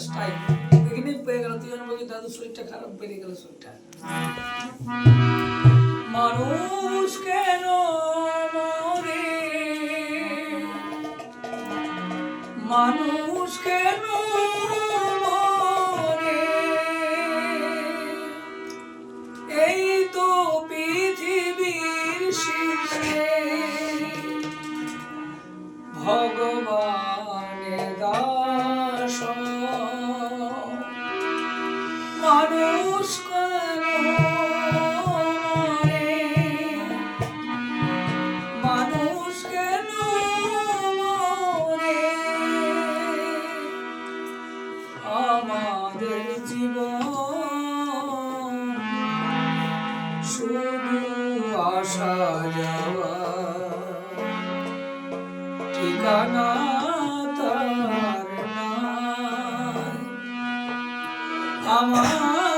Style এখানে পেয়ে গেল। তুই বলছি দাদু শরীরটা খারাপ, বেড়ে গেল শরীরটা। মানুষ কেন মরে, মানুষ কেন মরে, এই তো পৃথিবীর শীর্ষে ভগবানের দাস। মানুষ কেন মরে, মানুষ কেন মরে, আমাদের জীবন শুধু আসা যাওয়া, ঠিকানা তার নাই। আমার